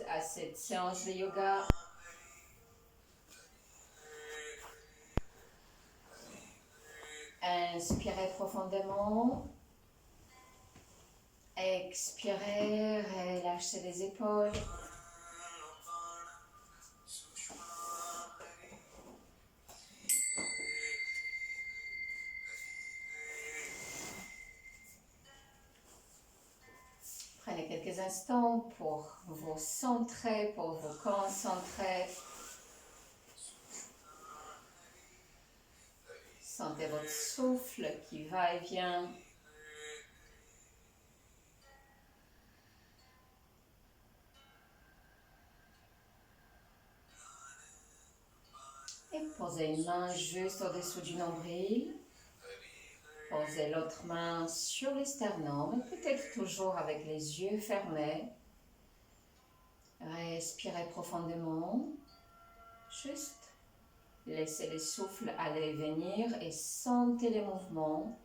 à cette séance de yoga. Inspirez profondément. Expirez, relâchez les épaules. Prenez quelques instants pour vous centrer, pour vous concentrer. Sentez votre souffle qui va et vient. Et posez une main juste au-dessous du nombril. Posez l'autre main sur le sternum, peut-être toujours avec les yeux fermés. Respirez profondément. Juste laissez le souffle aller et venir et sentez les mouvements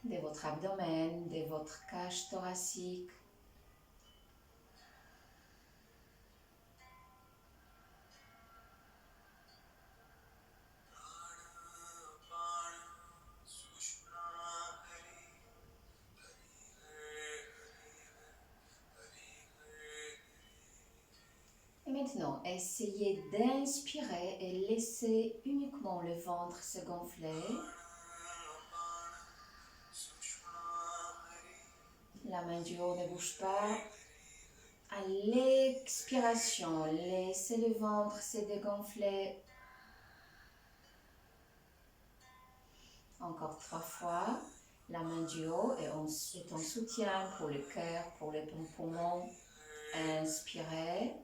de votre abdomen, de votre cage thoracique. Et maintenant, essayez d'inspirer et laissez uniquement le ventre se gonfler. La main du haut ne bouge pas. À l'expiration, laissez le ventre se dégonfler. Encore 3 fois. La main du haut est en soutien pour le cœur, pour les poumons. Inspirez.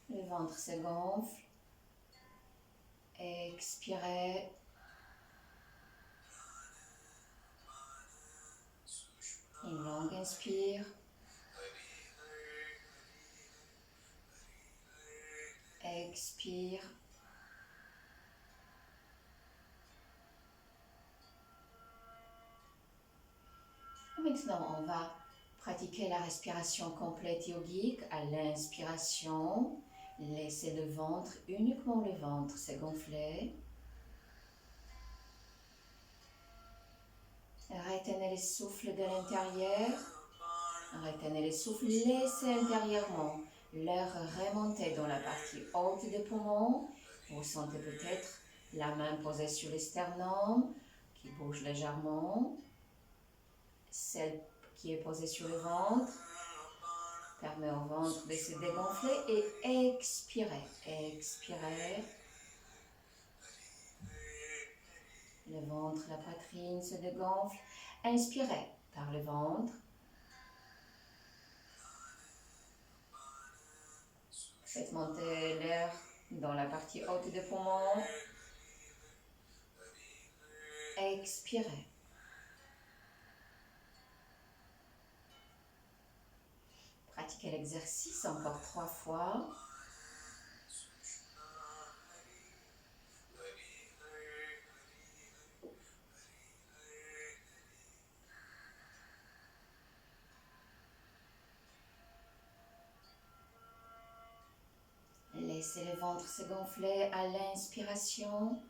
Le ventre se gonfle. Expirez. Une longue inspire. Expire. Maintenant, on va pratiquer la respiration complète yogique. À l'inspiration, laissez le ventre, uniquement le ventre, se gonfler. Retenez le souffle de l'intérieur. Retenez le souffle, laissez intérieurement l'air remonter dans la partie haute des poumons. Vous sentez peut-être la main posée sur le sternum qui bouge légèrement. Celle qui est posée sur le ventre permet au ventre de se dégonfler et expirez. Expirez. Le ventre, la poitrine se dégonfle. Inspirez par le ventre. Faites monter l'air dans la partie haute des poumons. Expirez. Pratiquez l'exercice encore 3 fois. Laissez le ventre se gonfler à l'inspiration.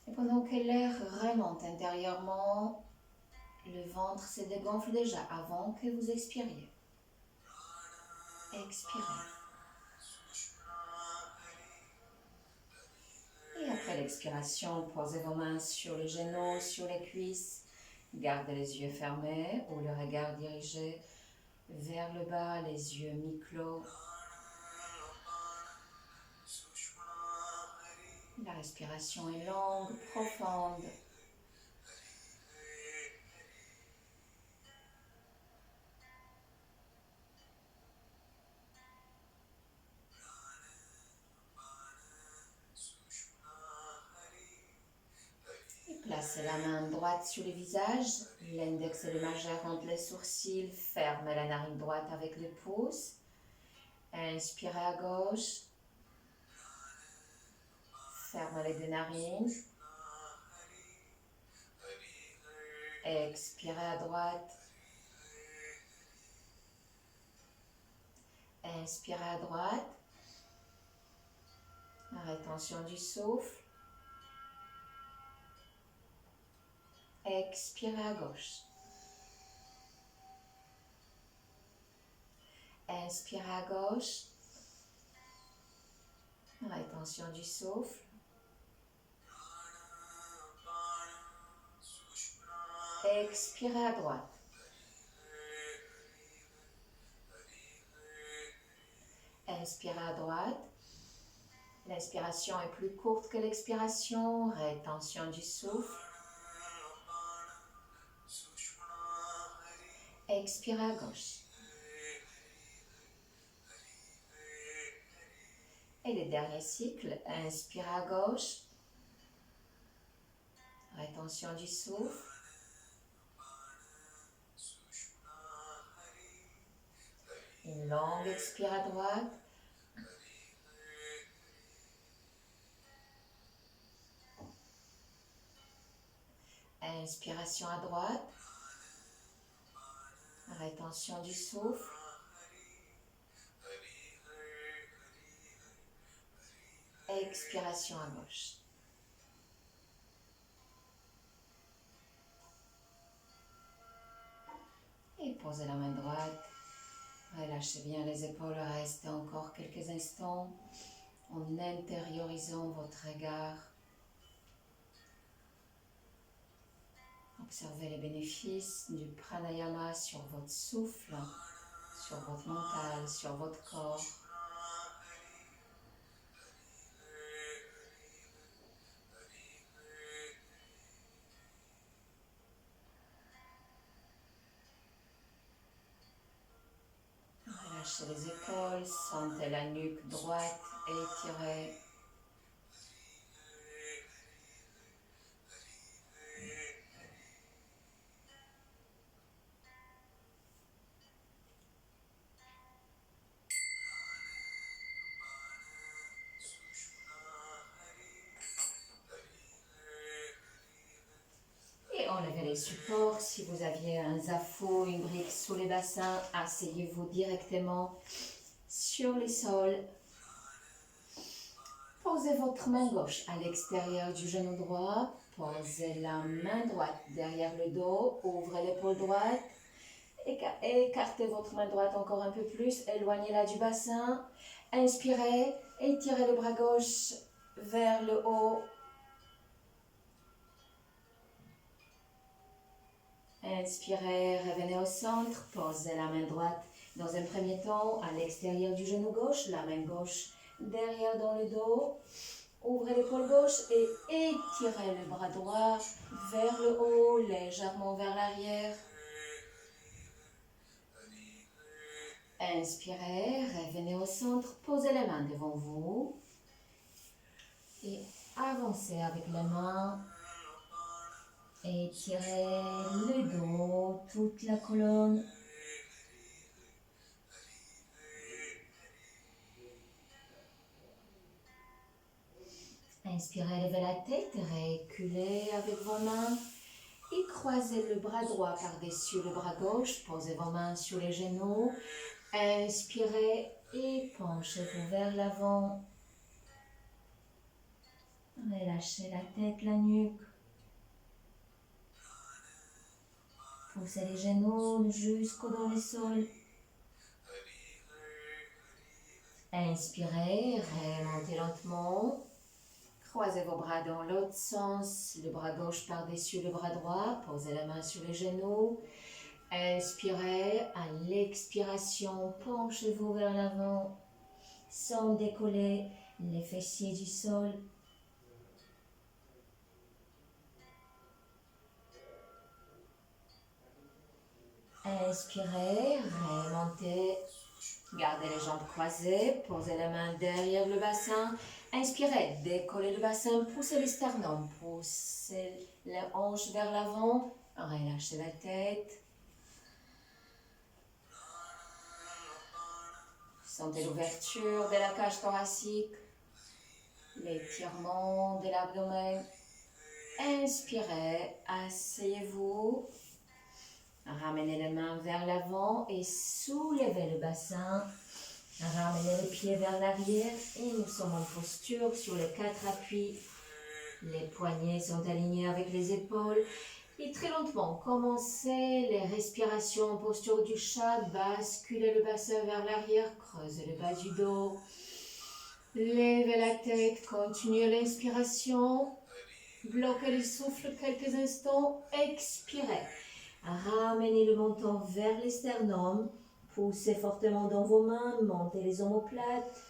Et pendant que l'air remonte intérieurement, le ventre se dégonfle déjà avant que vous expiriez. Expirez. Et après l'expiration, posez vos mains sur les genoux, sur les cuisses. Gardez les yeux fermés ou le regard dirigé vers le bas, les yeux mi-clos. La respiration est longue, profonde. Et placez la main droite sur le visage, l'index et le majeur entre les sourcils. Fermez la narine droite avec le pouce. Inspirez à gauche. Fermez les deux narines. Expirez à droite. Inspirez à droite. Rétention du souffle. Expirez à gauche. Inspirez à gauche. Rétention du souffle. Expirez à droite. Inspirez à droite. L'inspiration est plus courte que l'expiration. Rétention du souffle. Expirez à gauche. Et le dernier cycle, inspirez à gauche. Rétention du souffle. Une longue expire à droite. Inspiration à droite. Rétention du souffle. Expiration à gauche. Et posez la main droite. Relâchez bien les épaules. Restez encore quelques instants en intériorisant votre regard. Observez les bénéfices du pranayama sur votre souffle, sur votre mental, sur votre corps. Relâchez les épaules, sentez la nuque droite étirée. Et enlevez les supports. Si vous aviez un zafu, une brique sous les bassins, asseyez-vous directement sur les sols. Posez votre main gauche à l'extérieur du genou droit. Posez la main droite derrière le dos. Ouvrez l'épaule droite. Écartez votre main droite encore un peu plus. Éloignez-la du bassin. Inspirez. Étirez le bras gauche vers le haut. Inspirez, revenez au centre. Posez la main droite dans un premier temps à l'extérieur du genou gauche. La main gauche derrière dans le dos. Ouvrez l'épaule gauche et étirez le bras droit vers le haut, légèrement vers l'arrière. Inspirez, revenez au centre, posez les mains devant vous et avancez avec les mains. Étirez le dos, toute la colonne. Inspirez, levez la tête, reculez avec vos mains et croisez le bras droit par-dessus le bras gauche. Posez vos mains sur les genoux. Inspirez et penchez-vous vers l'avant. Relâchez la tête, la nuque. Poussez les genoux jusqu'au dans le sol. Inspirez, remontez lentement. Croisez vos bras dans l'autre sens, le bras gauche par-dessus le bras droit. Posez la main sur les genoux. Inspirez, à l'expiration, penchez-vous vers l'avant sans décoller les fessiers du sol. Inspirez, remontez, gardez les jambes croisées, posez les mains derrière le bassin. Inspirez, décollez le bassin, poussez le sternum, poussez les hanches vers l'avant, relâchez la tête. Sentez l'ouverture de la cage thoracique, l'étirement de l'abdomen. Inspirez, asseyez-vous. Ramenez les mains vers l'avant et soulevez le bassin. Ramenez les pieds vers l'arrière et nous sommes en posture sur les 4 appuis. Les poignets sont alignés avec les épaules. Et très lentement, commencez les respirations en posture du chat. Basculez le bassin vers l'arrière, creusez le bas du dos. Levez la tête, continuez l'inspiration. Bloquez le souffle quelques instants. Expirez. Ramenez le menton vers les sternums. Poussez fortement dans vos mains. Montez les omoplates.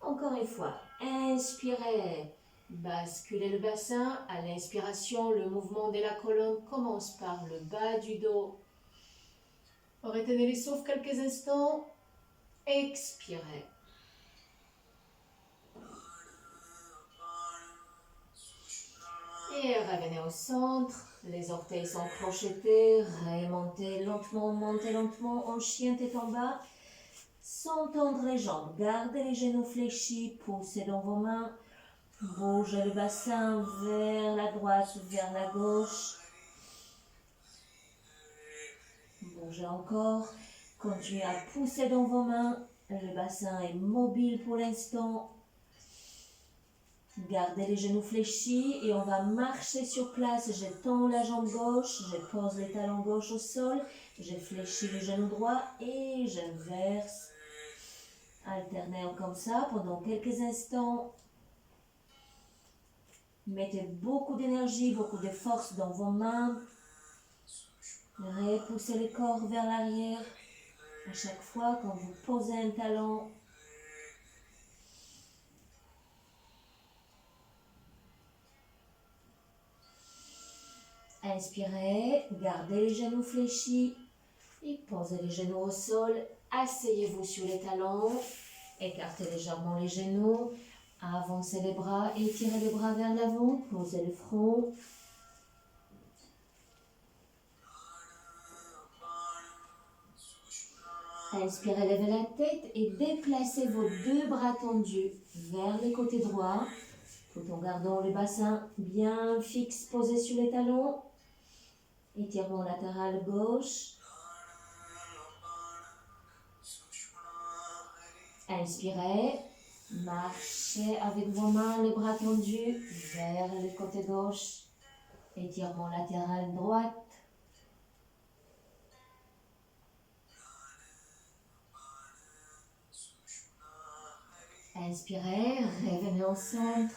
Encore une fois. Inspirez. Basculez le bassin. À l'inspiration, le mouvement de la colonne commence par le bas du dos. Retenez le souffle quelques instants. Expirez. Et revenez au centre. Les orteils sont crochetés. Remontez lentement, montez lentement en chien tête en bas. Sans tendre les jambes. Gardez les genoux fléchis. Poussez dans vos mains. Bougez le bassin vers la droite, vers la gauche. Bougez encore. Continuez à pousser dans vos mains. Le bassin est mobile pour l'instant. Gardez les genoux fléchis et on va marcher sur place. Je tends la jambe gauche, je pose les talons gauche au sol, je fléchis le genou droit et j'inverse. Alternez comme ça pendant quelques instants. Mettez beaucoup d'énergie, beaucoup de force dans vos mains. Repoussez le corps vers l'arrière. À chaque fois quand vous posez un talon, inspirez, gardez les genoux fléchis et posez les genoux au sol. Asseyez-vous sur les talons, écartez légèrement les genoux, avancez les bras, étirez les bras vers l'avant, posez le front. Inspirez, levez la tête et déplacez vos 2 bras tendus vers le côté droit, tout en gardant le bassin bien fixe posé sur les talons. Étirement latéral gauche. Inspirez, marchez avec vos mains, les bras tendus vers le côté gauche. Étirement latéral droite. Inspirez, revenez au centre.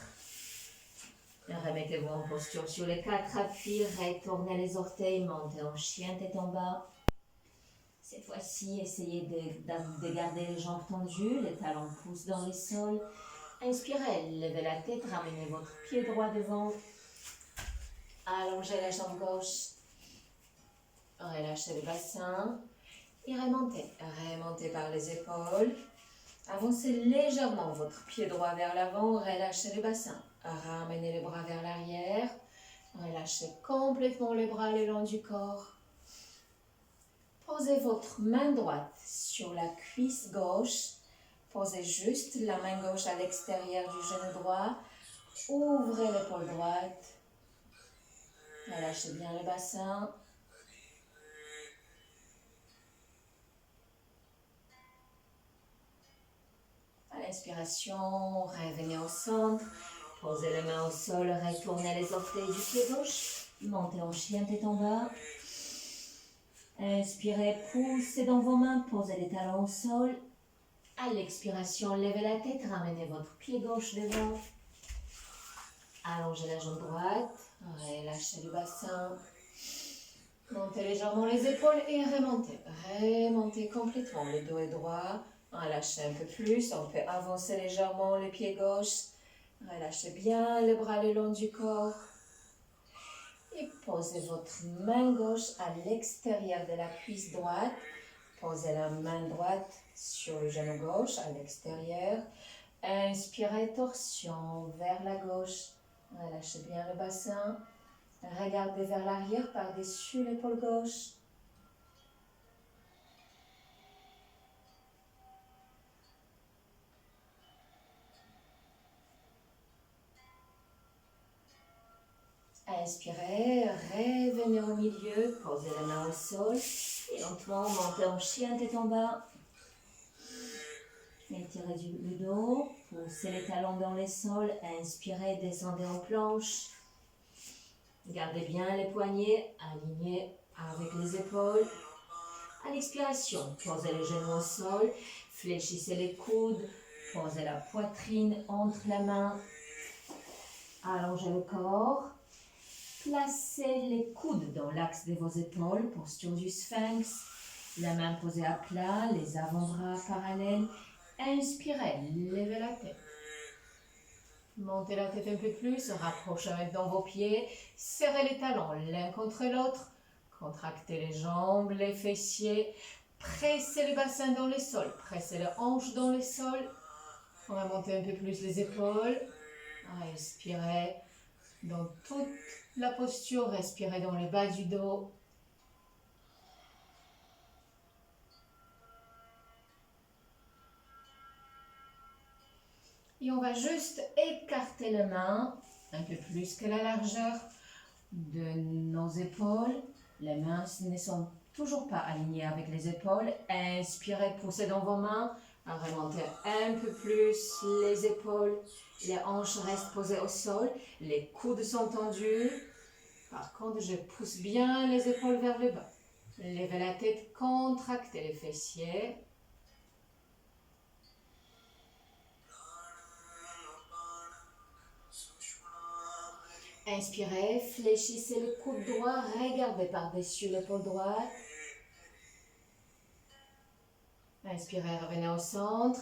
Remettez-vous en posture sur les 4 appuis. Retournez les orteils, montez en chien tête en bas. Cette fois-ci, essayez de garder les jambes tendues, les talons poussent dans le sol. Inspirez, levez la tête, ramenez votre pied droit devant. Allongez la jambe gauche. Relâchez le bassin. Et remontez. Remontez par les épaules. Avancez légèrement votre pied droit vers l'avant. Relâchez le bassin. Ramenez les bras vers l'arrière. Relâchez complètement les bras le long du corps. Posez votre main droite sur la cuisse gauche. Posez juste la main gauche à l'extérieur du genou droit. Ouvrez l'épaule droite. Relâchez bien le bassin. À l'inspiration, revenez au centre. Posez les mains au sol, retournez les orteils du pied gauche. Montez en chien tête en bas. Inspirez, poussez dans vos mains, posez les talons au sol. À l'expiration, levez la tête, ramenez votre pied gauche devant. Allongez la jambe droite, relâchez le bassin. Montez légèrement les épaules et remontez. Remontez complètement, le dos est droit. Relâchez un peu plus, on peut avancer légèrement le pied gauche. Relâchez bien les bras le long du corps. Et posez votre main gauche à l'extérieur de la cuisse droite. Posez la main droite sur le genou gauche à l'extérieur. Inspirez, torsion vers la gauche. Relâchez bien le bassin. Regardez vers l'arrière par-dessus l'épaule gauche. Inspirez, revenez au milieu, posez la main au sol et lentement montez en chien tête en bas. Étirez le dos, poussez les talons dans les sols, inspirez, descendez en planche. Gardez bien les poignets alignés avec les épaules. À l'expiration, posez les genoux au sol, fléchissez les coudes, posez la poitrine entre les mains, allongez le corps. Placez les coudes dans l'axe de vos épaules, posture du sphinx. La main posée à plat, les avant-bras parallèles. Inspirez, levez la tête. Montez la tête un peu plus, rapprochez maintenant vos pieds. Serrez les talons l'un contre l'autre. Contractez les jambes, les fessiers. Pressez le bassin dans le sol. Pressez les hanches dans le sol. On va monter un peu plus les épaules. Respirez dans toute la posture. Respirez dans le bas du dos. Et on va juste écarter les mains un peu plus que la largeur de nos épaules. Les mains ne sont toujours pas alignées avec les épaules. Inspirez, poussez dans vos mains. Remontez un peu plus les épaules. Les hanches restent posées au sol. Les coudes sont tendus. Par contre, je pousse bien les épaules vers le bas. Levez la tête, contractez les fessiers. Inspirez, fléchissez le coude droit, regardez par-dessus l'épaule droite. Inspirez, revenez au centre.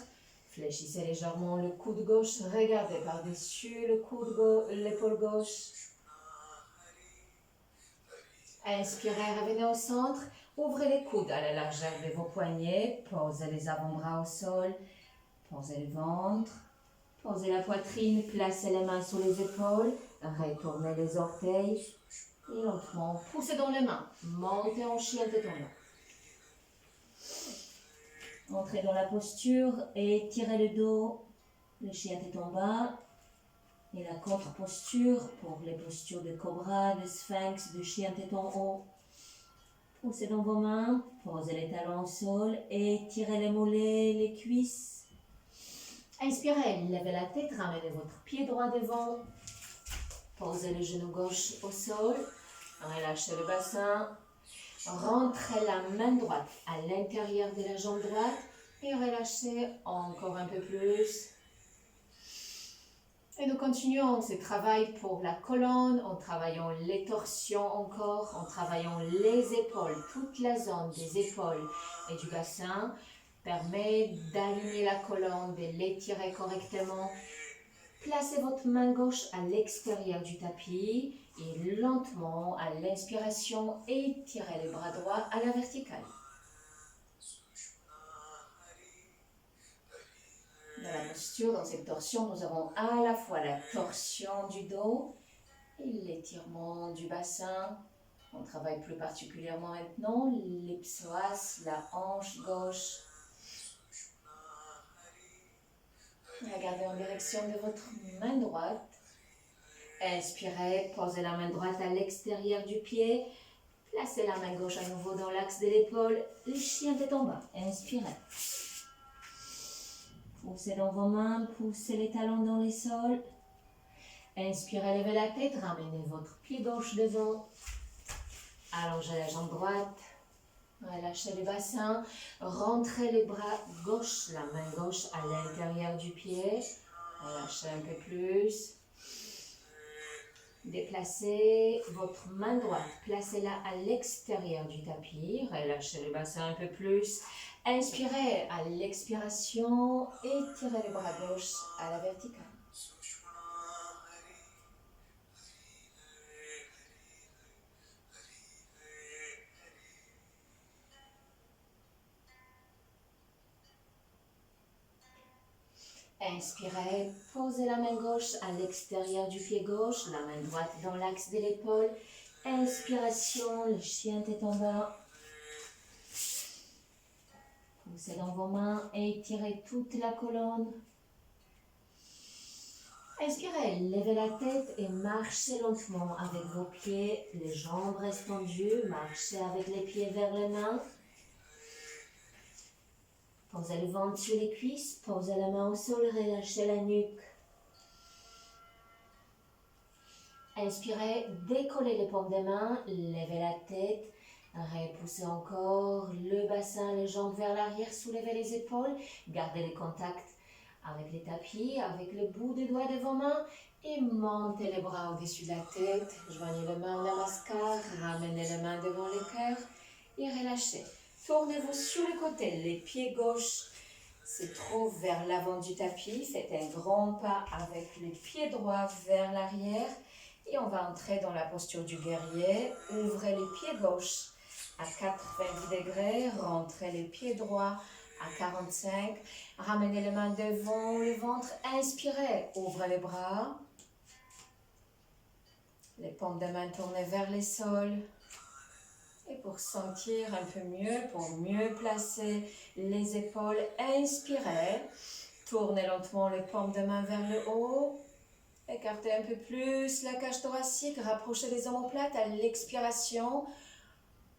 Fléchissez légèrement le coude gauche, regardez par-dessus l'épaule gauche. Inspirez, revenez au centre. Ouvrez les coudes à la largeur de vos poignets. Posez les avant-bras au sol. Posez le ventre. Posez la poitrine. Placez les mains sous les épaules. Retournez les orteils. Et lentement, poussez dans les mains. Montez en chien tête en bas. Entrez dans la posture et tirez le dos, le chien tête en bas. Et la contre-posture pour les postures de cobra, de sphinx, de chien tête en haut. Poussez dans vos mains, posez les talons au sol et tirez les mollets, les cuisses. Inspirez, levez la tête, ramenez votre pied droit devant. Posez le genou gauche au sol, relâchez le bassin. Rentrez la main droite à l'intérieur de la jambe droite et relâchez encore un peu plus. Et nous continuons ce travail pour la colonne en travaillant les torsions encore, en travaillant les épaules. Toute la zone des épaules et du bassin permet d'aligner la colonne, de l'étirer correctement. Placez votre main gauche à l'extérieur du tapis et lentement, à l'inspiration, étirez les bras droits à la verticale. Dans la posture, dans cette torsion, nous avons à la fois la torsion du dos et l'étirement du bassin. On travaille plus particulièrement maintenant l'ipsoas, la hanche gauche. Regardez en direction de votre main droite. Inspirez, posez la main droite à l'extérieur du pied. Placez la main gauche à nouveau dans l'axe de l'épaule. Le chien tête en bas. Inspirez. Poussez dans vos mains, poussez les talons dans les sols. Inspirez, levez la tête, ramenez votre pied gauche devant. Allongez la jambe droite. Relâchez le bassin. Rentrez les bras gauche, la main gauche à l'intérieur du pied. Relâchez un peu plus. Déplacez votre main droite, placez-la à l'extérieur du tapis, relâchez le bassin un peu plus. Inspirez à l'expiration, étirez les bras gauche à la verticale. Inspirez, posez la main gauche à l'extérieur du pied gauche, la main droite dans l'axe de l'épaule. Inspiration, le chien tête en bas. Poussez dans vos mains et étirez toute la colonne. Inspirez, levez la tête et marchez lentement avec vos pieds. Les jambes restent tendues. Marchez avec les pieds vers les mains. Posez le ventre sur les cuisses. Posez la main au sol. Relâchez la nuque. Inspirez, décollez les paumes des mains. Levez la tête. Repoussez encore le bassin, les jambes vers l'arrière. Soulevez les épaules. Gardez le contact avec les tapis, avec le bout des doigts de vos mains. Et montez les bras au-dessus de la tête. Joignez les mains en namaskar. Ramenez les mains devant le cœur. Et relâchez. Tournez-vous sur le côté. Les pieds gauches se trouvent vers l'avant du tapis. Faites un grand pas avec le pied droit vers l'arrière. Et on va entrer dans la posture du guerrier. Ouvrez les pieds gauches à 90 degrés. Rentrez les pieds droits à 45. Ramenez les mains devant le ventre. Inspirez. Ouvrez les bras. Les paumes de main tournées vers le sol. Et pour sentir un peu mieux, pour mieux placer les épaules, inspirez. Tournez lentement les paumes de main vers le haut. Écartez un peu plus la cage thoracique. Rapprochez les omoplates à l'expiration.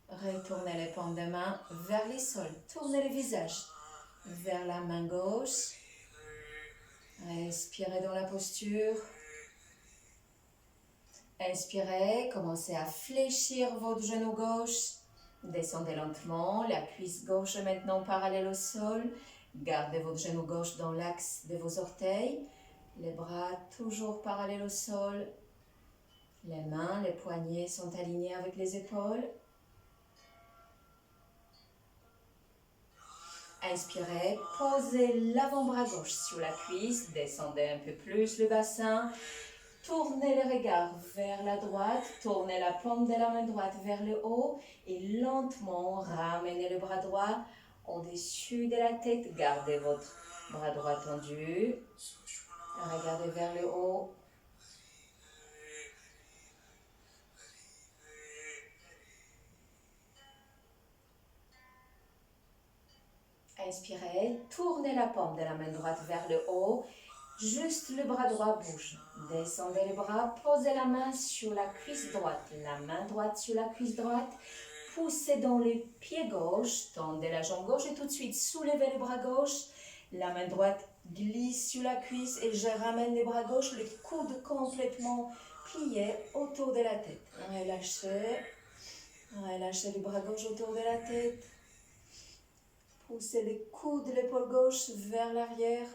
Retournez les paumes de main vers les sols. Tournez le visage vers la main gauche. Respirez dans la posture. Inspirez, commencez à fléchir votre genou gauche. Descendez lentement, la cuisse gauche est maintenant parallèle au sol. Gardez votre genou gauche dans l'axe de vos orteils. Les bras toujours parallèles au sol. Les mains, les poignets sont alignés avec les épaules. Inspirez, posez l'avant-bras gauche sur la cuisse. Descendez un peu plus le bassin. Tournez le regard vers la droite, tournez la paume de la main droite vers le haut et lentement ramenez le bras droit au-dessus de la tête. Gardez votre bras droit tendu. Regardez vers le haut. Inspirez, tournez la paume de la main droite vers le haut. Juste le bras droit bouge. Descendez les bras, posez la main sur la cuisse droite. La main droite sur la cuisse droite. Poussez dans les pieds gauche. Tendez la jambe gauche et tout de suite soulevez le bras gauche. La main droite glisse sur la cuisse et je ramène les bras gauche. Le coude complètement plié autour de la tête. Relâchez. Relâchez le bras gauche autour de la tête. Poussez le coude de l'épaule gauche vers l'arrière.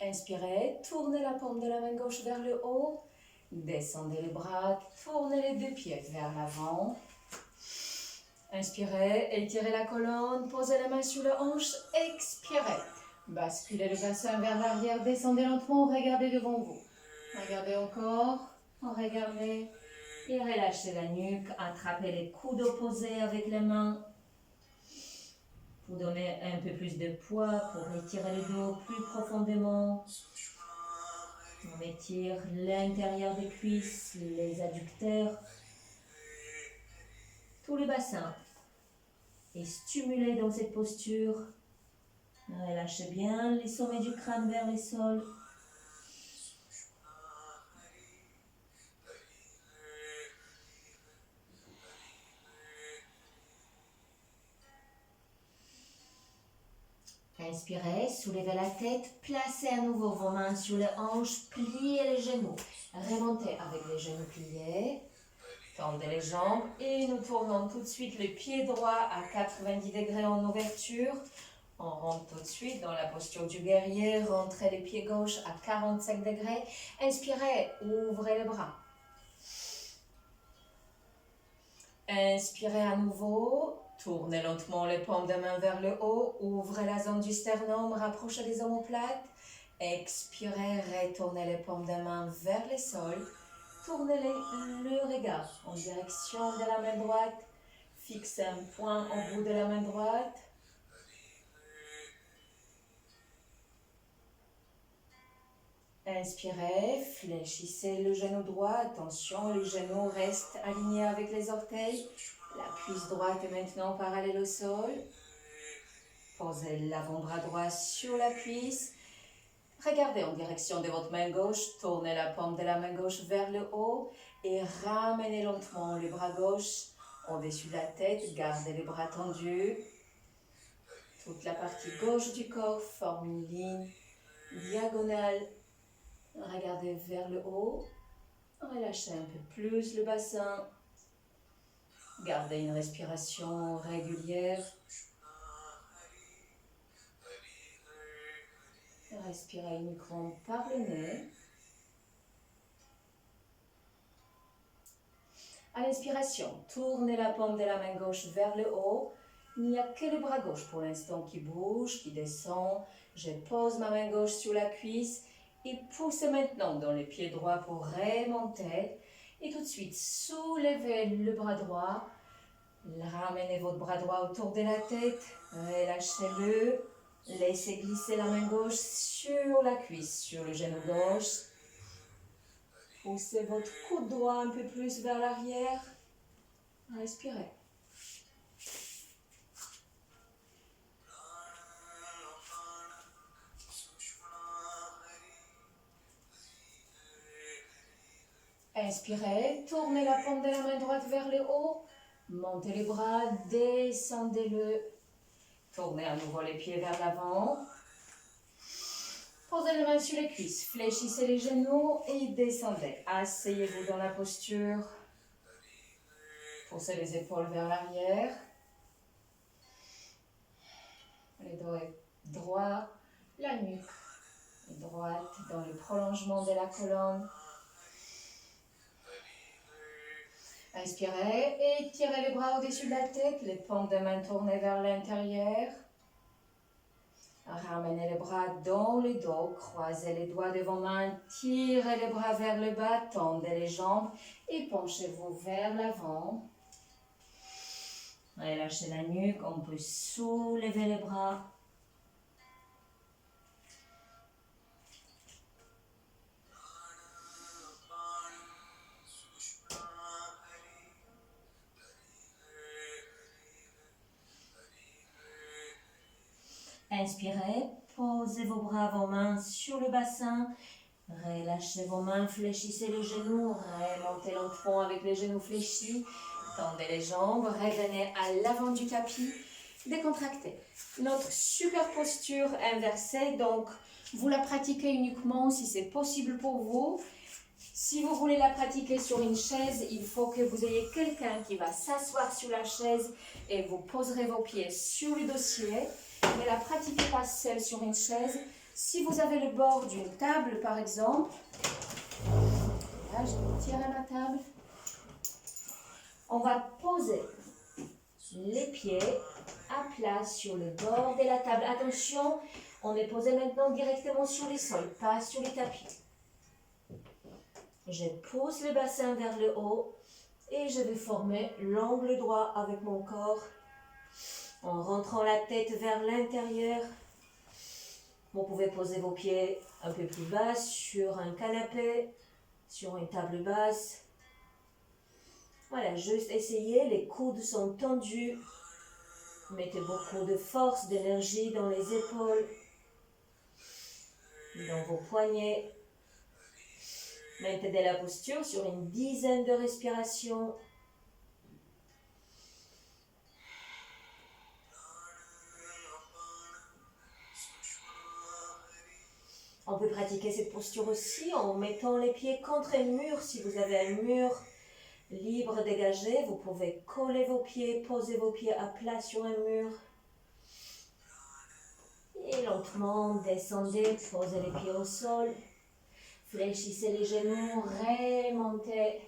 Inspirez, tournez la paume de la main gauche vers le haut. Descendez les bras, tournez les deux pieds vers l'avant. Inspirez, étirez la colonne, posez la main sur la hanche, expirez. Basculez le bassin vers l'arrière, descendez lentement, regardez devant vous. Regardez encore, regardez et relâchez la nuque, attrapez les coudes opposés avec les mains. Pour donner un peu plus de poids, pour étirer le dos plus profondément. On étire l'intérieur des cuisses, les adducteurs, tout le bassin. Et stimulez dans cette posture. Relâchez bien les sommets du crâne vers le sol. Inspirez, soulevez la tête, placez à nouveau vos mains sur les hanches, pliez les genoux. Remontez avec les genoux pliés. Tendez les jambes et nous tournons tout de suite le pied droit à 90 degrés en ouverture. On rentre tout de suite dans la posture du guerrier. Rentrez les pieds gauche à 45 degrés. Inspirez, ouvrez les bras. Inspirez à nouveau. Tournez lentement les paumes de main vers le haut. Ouvrez la zone du sternum. Rapprochez les omoplates. Expirez, retournez les paumes de main vers le sol. Tournez le regard en direction de la main droite. Fixez un point au bout de la main droite. Inspirez, fléchissez le genou droit. Attention, les genoux restent alignés avec les orteils. La cuisse droite est maintenant parallèle au sol. Posez l'avant-bras droit sur la cuisse. Regardez en direction de votre main gauche. Tournez la paume de la main gauche vers le haut et ramenez lentement le bras gauche au-dessus de la tête. Gardez les bras tendus. Toute la partie gauche du corps forme une ligne diagonale. Regardez vers le haut. Relâchez un peu plus le bassin. Gardez une respiration régulière. Respirez uniquement par le nez. À l'inspiration, tournez la paume de la main gauche vers le haut. Il n'y a que le bras gauche pour l'instant qui bouge, qui descend. Je pose ma main gauche sur la cuisse et poussez maintenant dans le pied droit pour remonter. Et tout de suite, soulevez le bras droit. Ramenez votre bras droit autour de la tête. Relâchez-le. Laissez glisser la main gauche sur la cuisse, sur le genou gauche. Poussez votre coude droit un peu plus vers l'arrière. Respirez. Inspirez, tournez la paume de la main droite vers le haut. Montez les bras, descendez-le. Tournez à nouveau les pieds vers l'avant. Posez les mains sur les cuisses, fléchissez les genoux et descendez. Asseyez-vous dans la posture. Poussez les épaules vers l'arrière. Le dos est droit, la nuque est droite dans le prolongement de la colonne. Inspirez et tirez les bras au-dessus de la tête, les paumes de main tournées vers l'intérieur. Ramenez les bras dans le dos, croisez les doigts de vos mains, tirez les bras vers le bas, tendez les jambes et penchez-vous vers l'avant. Relâchez la nuque, on peut soulever les bras. Inspirez, posez vos bras, vos mains sur le bassin. Relâchez vos mains, fléchissez les genoux, remontez lentement avec les genoux fléchis. Tendez les jambes, revenez à l'avant du tapis, décontractez. Notre super posture inversée, donc vous la pratiquez uniquement si c'est possible pour vous. Si vous voulez la pratiquer sur une chaise, il faut que vous ayez quelqu'un qui va s'asseoir sur la chaise et vous poserez vos pieds sur le dossier. Ne la pratiquez pas seule sur une chaise. Si vous avez le bord d'une table, par exemple, là, je vais tirer ma table. On va poser les pieds à plat sur le bord de la table. Attention, on est posé maintenant directement sur les sols, pas sur les tapis. Je pousse le bassin vers le haut et je vais former l'angle droit avec mon corps en rentrant la tête vers l'intérieur. Vous pouvez poser vos pieds un peu plus bas sur un canapé, sur une table basse. Voilà, juste essayez, les coudes sont tendus. Mettez beaucoup de force, d'énergie dans les épaules, dans vos poignets. Maintenez la posture sur une dizaine de respirations. On peut pratiquer cette posture aussi en mettant les pieds contre un mur. Si vous avez un mur libre, dégagé, vous pouvez coller vos pieds, poser vos pieds à plat sur un mur. Et lentement, descendez, posez les pieds au sol. Fléchissez les genoux, remontez.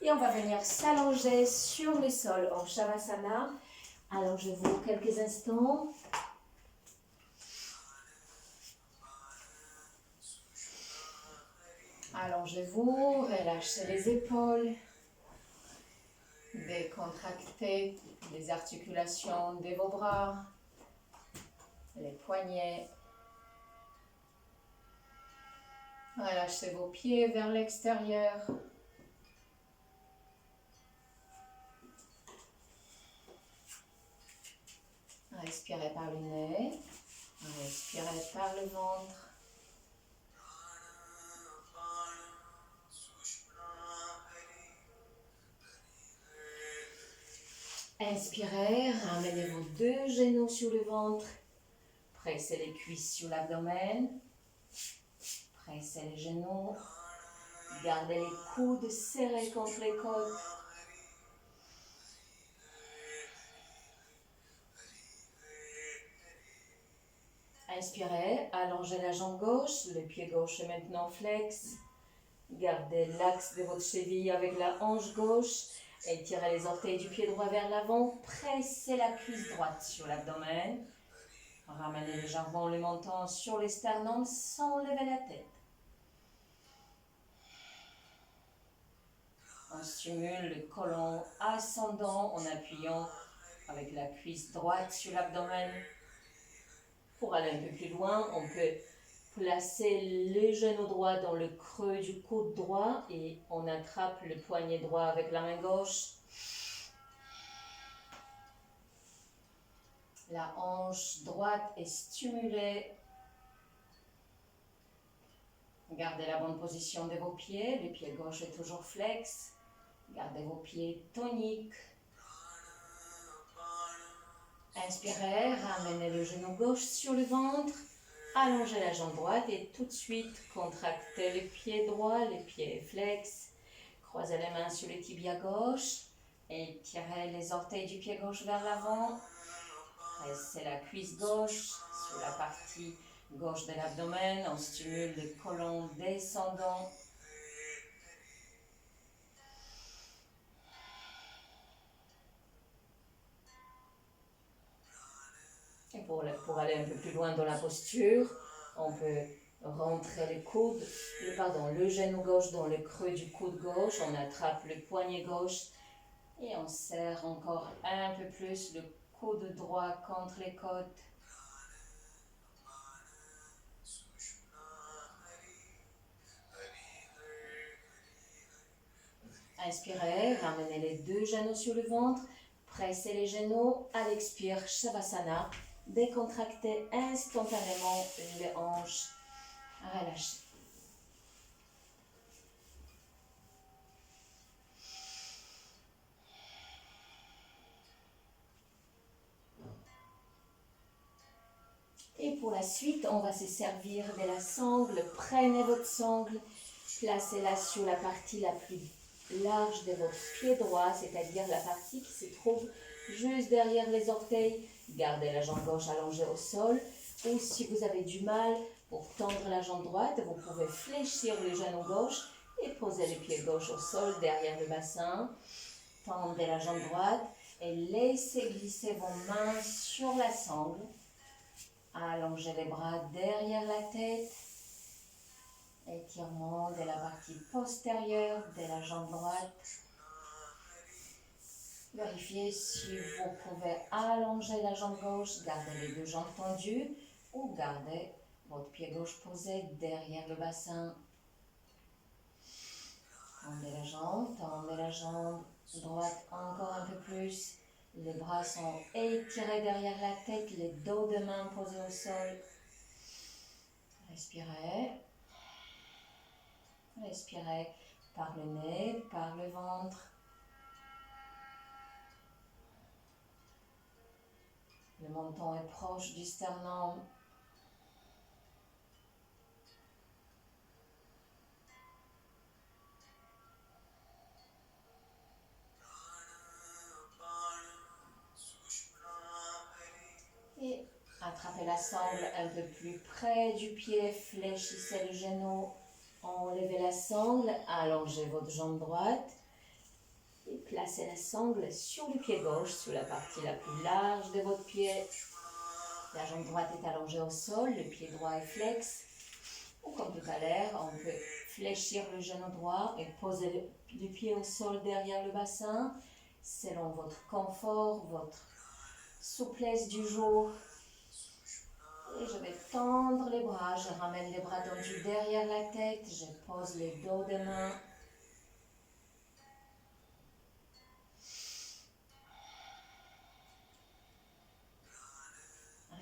Et on va venir s'allonger sur le sol en Shavasana. Allongez-vous quelques instants. Allongez-vous, relâchez les épaules. Décontractez les articulations de vos bras, les poignets. Relâchez vos pieds vers l'extérieur. Respirez par le nez. Respirez par le ventre. Inspirez, ramenez vos deux genoux sur le ventre. Pressez les cuisses sur l'abdomen. Pressez les genoux. Gardez les coudes serrés contre les côtes. Inspirez, allongez la jambe gauche, le pied gauche est maintenant flex. Gardez l'axe de votre cheville avec la hanche gauche. Étirez les orteils du pied droit vers l'avant. Pressez la cuisse droite sur l'abdomen. Ramenez légèrement le menton sur les sternums sans lever la tête. On stimule le côlon ascendant en appuyant avec la cuisse droite sur l'abdomen. Pour aller un peu plus loin, on peut placer le genou droit dans le creux du coude droit et on attrape le poignet droit avec la main gauche. La hanche droite est stimulée. Gardez la bonne position de vos pieds. Le pied gauche est toujours flex. Gardez vos pieds toniques. Inspirez, ramenez le genou gauche sur le ventre. Allongez la jambe droite et tout de suite contractez le pied droit, le pied flex. Croisez les mains sur le tibia gauche. Étirez les orteils du pied gauche vers l'avant. Pressez la cuisse gauche sur la partie gauche de l'abdomen. On stimule le côlon descendant. Et pour aller un peu plus loin dans la posture, on peut rentrer le genou gauche dans le creux du coude gauche. On attrape le poignet gauche et on serre encore un peu plus le coude droit contre les côtes. Inspirez, ramenez les deux genoux sur le ventre. Pressez les genoux. À l'expire, Shavasana. Décontractez instantanément les hanches. Relâchez. Et pour la suite, on va se servir de la sangle. Prenez votre sangle, placez-la sur la partie la plus large de votre pied droit, c'est-à-dire la partie qui se trouve juste derrière les orteils. Gardez la jambe gauche allongée au sol. Ou si vous avez du mal pour tendre la jambe droite, vous pouvez fléchir le genou gauche et poser le pied gauche au sol derrière le bassin. Tendez la jambe droite et laissez glisser vos mains sur la sangle. Allongez les bras derrière la tête. Étirement de la partie postérieure de la jambe droite. Vérifiez si vous pouvez allonger la jambe gauche, garder les deux jambes tendues ou garder votre pied gauche posé derrière le bassin. Tendez la jambe droite encore un peu plus. Les bras sont étirés derrière la tête, les dos de main posés au sol. Respirez. Respirez par le nez, par le ventre. Le menton est proche du sternum. Et attrapez la sangle un peu plus près du pied, fléchissez le genou, enlevez la sangle, allongez votre jambe droite et placez la sangle sur le pied gauche, sur la partie la plus large de votre pied. La jambe droite est allongée au sol, le pied droit est flex. Ou comme tout à l'heure, on peut fléchir le genou droit et poser le pied au sol derrière le bassin, selon votre confort, votre souplesse du jour. Et je vais tendre les bras, je ramène les bras tendus derrière la tête, je pose les dos des mains.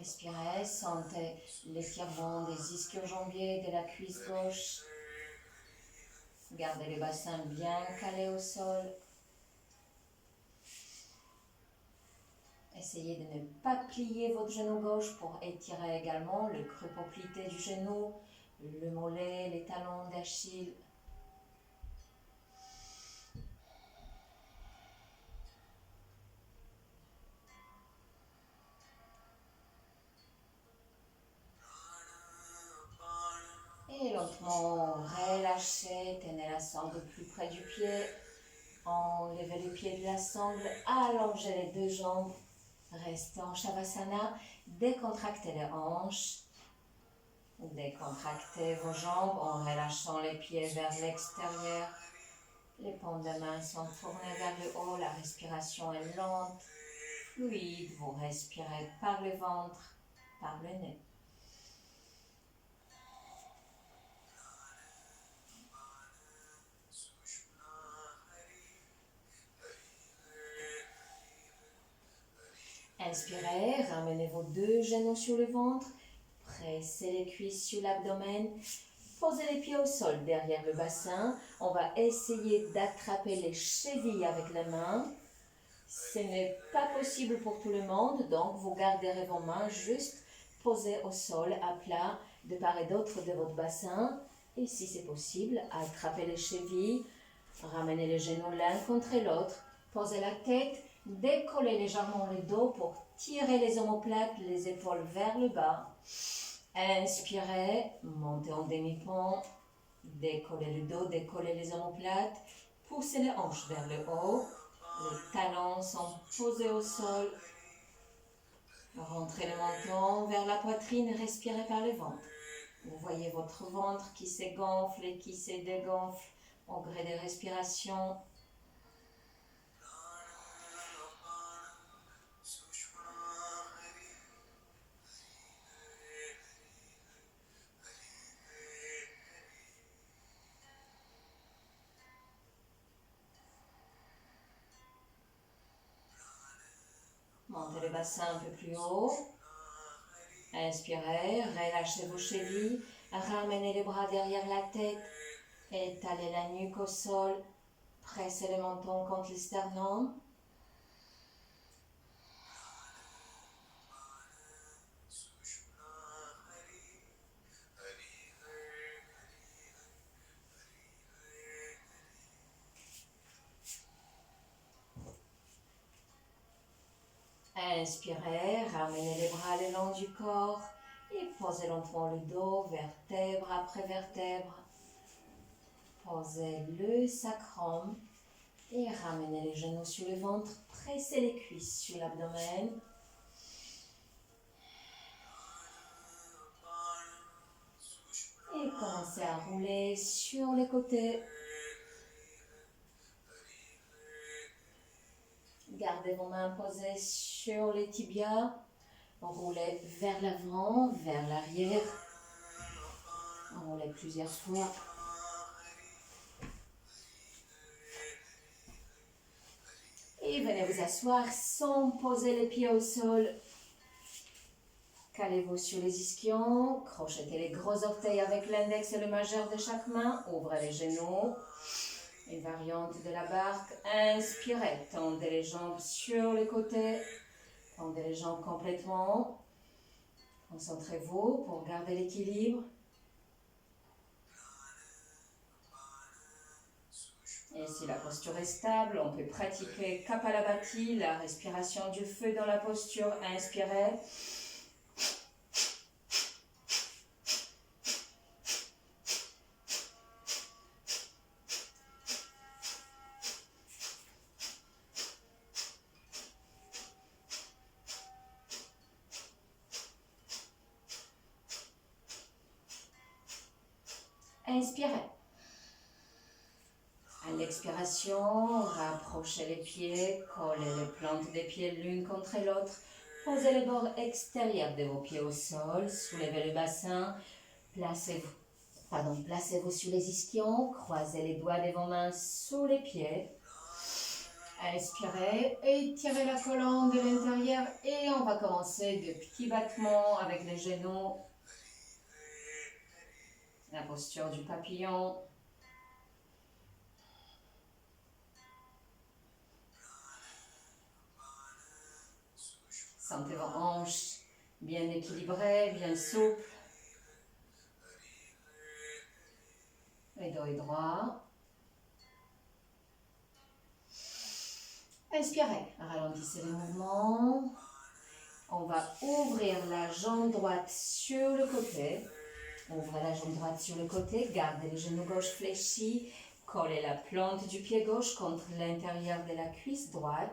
Respirez, sentez l'étirement des ischio-jambiers, de la cuisse gauche. Gardez le bassin bien calé au sol. Essayez de ne pas plier votre genou gauche pour étirer également le creux poplité du genou, le mollet, les talons d'Achille. Et lentement, relâchez, tenez la sangle plus près du pied. Enlevez les pieds de la sangle, allongez les deux jambes. Restez en Shavasana, décontractez les hanches. Décontractez vos jambes en relâchant les pieds vers l'extérieur. Les paumes de main sont tournées vers le haut, la respiration est lente, fluide. Vous respirez par le ventre, par le nez. Inspirez, ramenez vos deux genoux sur le ventre, pressez les cuisses sur l'abdomen, posez les pieds au sol derrière le bassin. On va essayer d'attraper les chevilles avec les mains. Ce n'est pas possible pour tout le monde, donc vous garderez vos mains juste posées au sol à plat de part et d'autre de votre bassin. Et si c'est possible, attrapez les chevilles, ramenez les genoux l'un contre l'autre, posez la tête, décollez légèrement le dos pour tirer les omoplates, les épaules vers le bas. Inspirez, montez en demi-pont, décollez le dos, décollez les omoplates, poussez les hanches vers le haut, les talons sont posés au sol. Rentrez le menton vers la poitrine, respirez par le ventre. Vous voyez votre ventre qui se gonfle et qui se dégonfle au gré des respirations. Montez le bassin un peu plus haut. Inspirez, relâchez vos chevilles, ramenez les bras derrière la tête, étalez la nuque au sol, pressez le menton contre le sternum. Inspirez, ramenez les bras le long du corps et posez lentement le dos, vertèbre après vertèbre. Posez le sacrum et ramenez les genoux sur le ventre, pressez les cuisses sur l'abdomen. Et commencez à rouler sur les côtés. Gardez vos mains posées sur les tibias. Roulez vers l'avant, vers l'arrière. Roulez plusieurs fois. Et venez vous asseoir sans poser les pieds au sol. Calez-vous sur les ischions. Crochetez les gros orteils avec l'index et le majeur de chaque main. Ouvrez les genoux. Une variante de la barque. Inspirez, tendez les jambes sur les côtés. Tendez les jambes complètement. Concentrez-vous pour garder l'équilibre. Et si la posture est stable, on peut pratiquer Kapalabhati, la respiration du feu dans la posture. Inspirez. Inspirez. À l'expiration, rapprochez les pieds, collez les plantes des pieds l'une contre l'autre. Posez les bords extérieurs de vos pieds au sol, soulevez le bassin, placez-vous sur les ischions, croisez les doigts de vos mains sous les pieds. Inspirez, étirez la colonne de l'intérieur et on va commencer de petits battements avec les genoux. La posture du papillon. Sentez vos hanches bien équilibrées, bien souples. Le dos est droit. Inspirez, ralentissez le mouvement. On va ouvrir la jambe droite sur le côté. Ouvrez la jambe droite sur le côté, gardez le genou gauche fléchi. Collez la plante du pied gauche contre l'intérieur de la cuisse droite.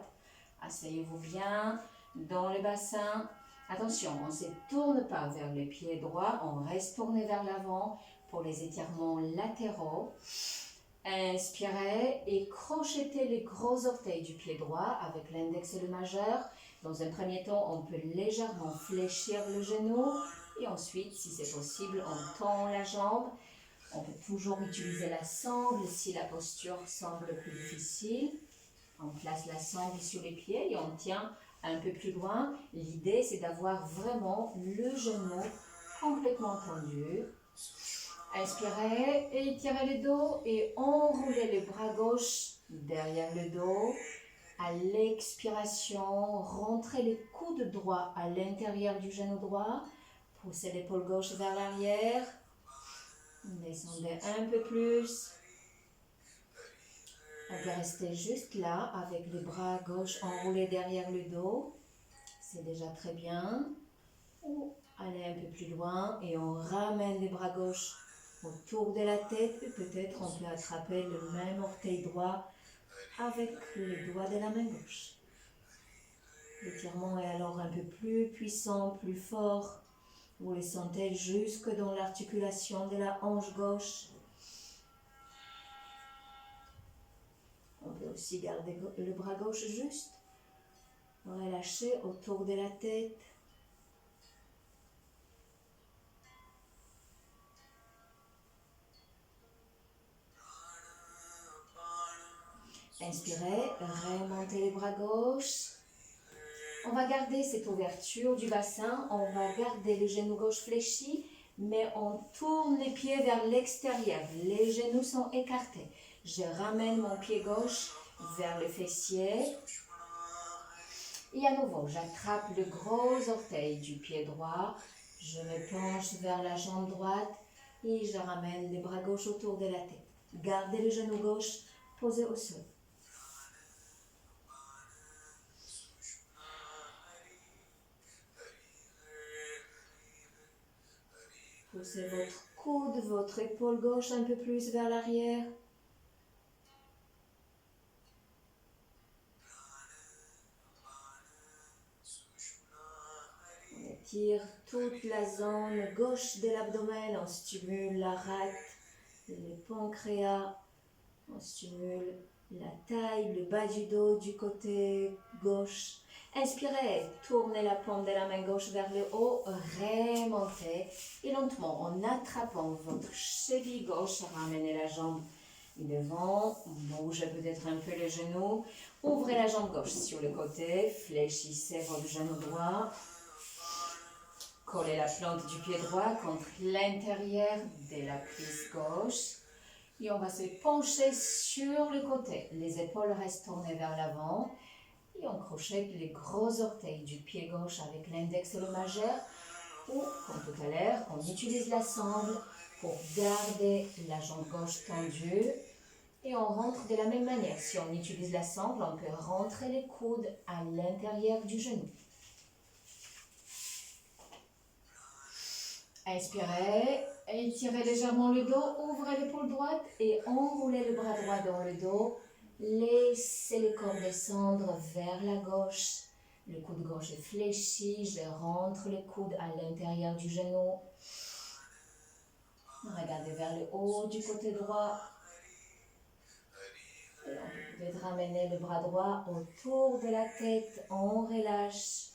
Asseyez-vous bien dans le bassin. Attention, on ne se tourne pas vers le pied droit, on reste tourné vers l'avant pour les étirements latéraux. Inspirez et crochetez les gros orteils du pied droit avec l'index et le majeur. Dans un premier temps, on peut légèrement fléchir le genou et ensuite, si c'est possible, on tend la jambe. On peut toujours utiliser la sangle si la posture semble plus difficile. On place la sangle sur les pieds et on tient un peu plus loin. L'idée, c'est d'avoir vraiment le genou complètement tendu. Inspirez, étirez le dos et enroulez le bras gauche derrière le dos. À l'expiration, rentrez les coudes droits à l'intérieur du genou droit. Poussez l'épaule gauche vers l'arrière. Descendez un peu plus. On peut rester juste là avec le bras gauche enroulé derrière le dos. C'est déjà très bien. Ou aller un peu plus loin et on ramène les bras gauche autour de la tête. Et peut-être on peut attraper le même orteil droit avec le doigt de la main gauche. L'étirement est alors un peu plus puissant, plus fort. Vous le sentez jusque dans l'articulation de la hanche gauche. On peut aussi garder le bras gauche juste. Relâchez autour de la tête. Inspirez, remontez les bras gauche. On va garder cette ouverture du bassin. On va garder le genou gauche fléchi, mais on tourne les pieds vers l'extérieur. Les genoux sont écartés. Je ramène mon pied gauche vers le fessier. Et à nouveau, j'attrape le gros orteil du pied droit. Je me penche vers la jambe droite et je ramène les bras gauche autour de la tête. Gardez le genou gauche posé au sol. Poussez votre coude, votre épaule gauche un peu plus vers l'arrière. On étire toute la zone gauche de l'abdomen. On stimule la rate, le pancréas. On stimule la taille, le bas du dos du côté gauche. Inspirez, tournez la paume de la main gauche vers le haut, remontez et lentement en attrapant votre cheville gauche, ramenez la jambe devant, bougez peut-être un peu les genoux, ouvrez la jambe gauche sur le côté, fléchissez votre genou droit, collez la plante du pied droit contre l'intérieur de la cuisse gauche. Et on va se pencher sur le côté. Les épaules restent tournées vers l'avant. Et on crochette les gros orteils du pied gauche avec l'index et le majeur. Ou, comme tout à l'heure, on utilise la sangle pour garder la jambe gauche tendue. Et on rentre de la même manière. Si on utilise la sangle, on peut rentrer les coudes à l'intérieur du genou. Inspirez, étirez légèrement le dos, ouvrez l'épaule droite et enroulez le bras droit dans le dos. Laissez le corps descendre vers la gauche. Le coude gauche est fléchi, je rentre le coude à l'intérieur du genou. Regardez vers le haut du côté droit. Et on peut peut-être ramener le bras droit autour de la tête, on relâche.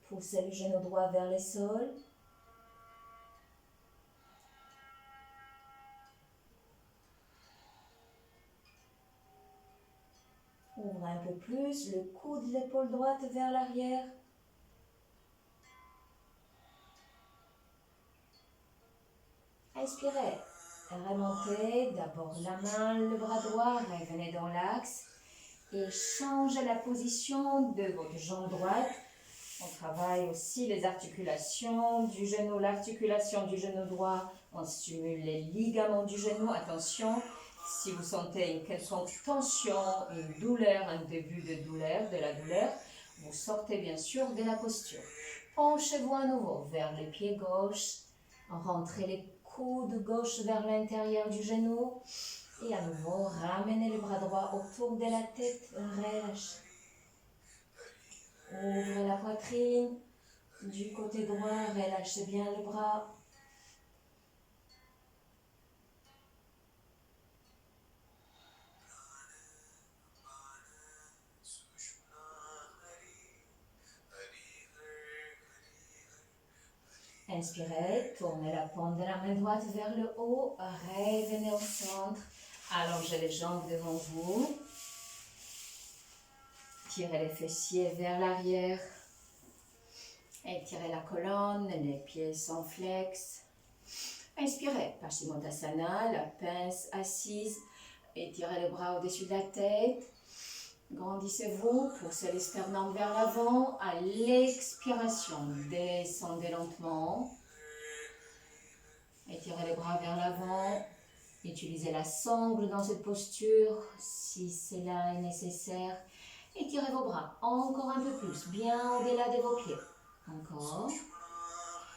Poussez le genou droit vers le sol. un peu plus, le coude de l'épaule droite vers l'arrière. Inspirez. Remontez d'abord la main, le bras droit, revenez dans l'axe et changez la position de votre jambe droite. On travaille aussi les articulations du genou, l'articulation du genou droit. On stimule les ligaments du genou. Attention, si vous sentez une quelconque tension, une douleur, un début de douleur, de la douleur, vous sortez bien sûr de la posture. Penchez-vous à nouveau vers les pieds gauches. Rentrez les coude gauche vers l'intérieur du genou et à nouveau ramenez le bras droit autour de la tête, relâchez. Ouvrez la poitrine du côté droit, relâchez bien le bras. Inspirez, tournez la paume de la main droite vers le haut, revenez au centre, allongez les jambes devant vous, tirez les fessiers vers l'arrière, étirez la colonne, les pieds sont flex. Inspirez, Paschimottanasana, la pince assise, étirez les bras au-dessus de la tête. Grandissez-vous, poussez les sternums vers l'avant. À l'expiration, descendez lentement. Étirez les bras vers l'avant. Utilisez la sangle dans cette posture si cela est nécessaire. Étirez vos bras encore un peu plus, bien au-delà de vos pieds. Encore.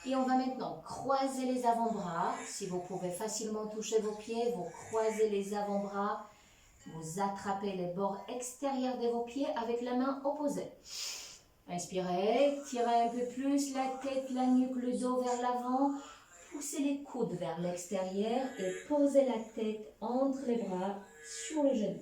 Et on va maintenant croiser les avant-bras. Si vous pouvez facilement toucher vos pieds, vous croisez les avant-bras. Vous attrapez les bords extérieurs de vos pieds avec la main opposée. Inspirez, tirez un peu plus la tête, la nuque, le dos vers l'avant. Poussez les coudes vers l'extérieur et posez la tête entre les bras sur le genou.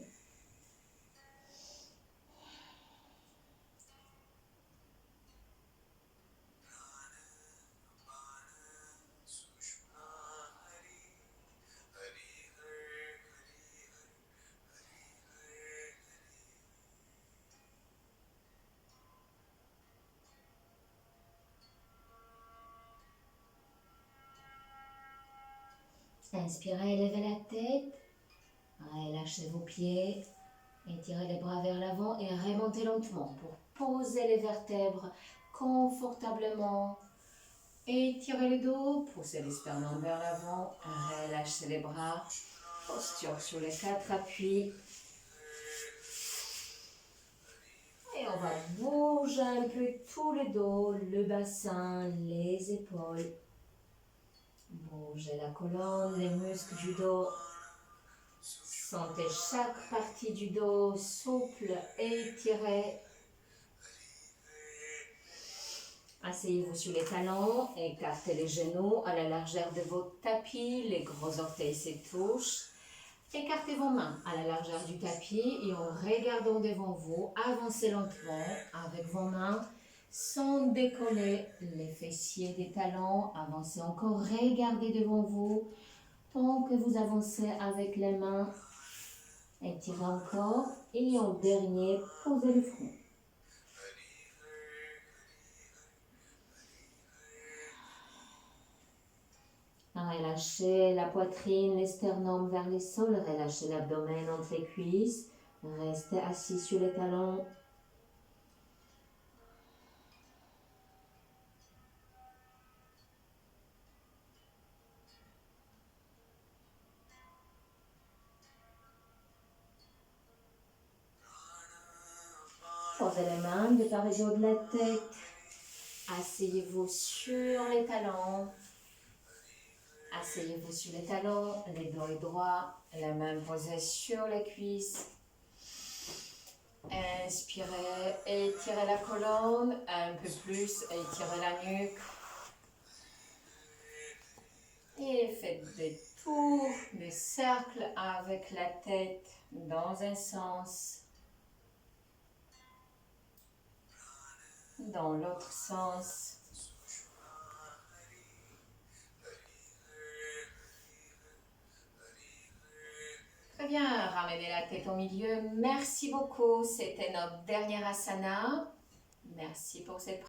Inspirez, levez la tête, relâchez vos pieds, étirez les bras vers l'avant et remontez lentement pour poser les vertèbres confortablement. Étirez le dos, poussez les sternums vers l'avant, relâchez les bras, posture sur les 4 appuis. Et on va bouger un peu tout le dos, le bassin, les épaules. Bougez la colonne, les muscles du dos. Sentez chaque partie du dos souple, étirée. Asseyez-vous sur les talons, écartez les genoux à la largeur de votre tapis, les gros orteils se touchent. Écartez vos mains à la largeur du tapis et en regardant devant vous, avancez lentement avec vos mains sans décoller les fessiers des talons. Avancez encore, regardez devant vous tant que vous avancez avec les mains. Étirez encore et en dernier, posez le front. Relâchez la poitrine, les sternums vers les sols, relâchez l'abdomen entre les cuisses, restez assis sur les talons. Posez les mains de part et d'autre de la tête, asseyez-vous sur les talons. Asseyez-vous sur les talons, les dos est droit, la main posée sur les cuisses. Inspirez, étirez la colonne, un peu plus, étirez la nuque. Et faites des tours, des cercles avec la tête dans un sens, dans l'autre sens. Très bien, ramenez la tête au milieu. Merci beaucoup. C'était notre dernière asana. Merci pour cette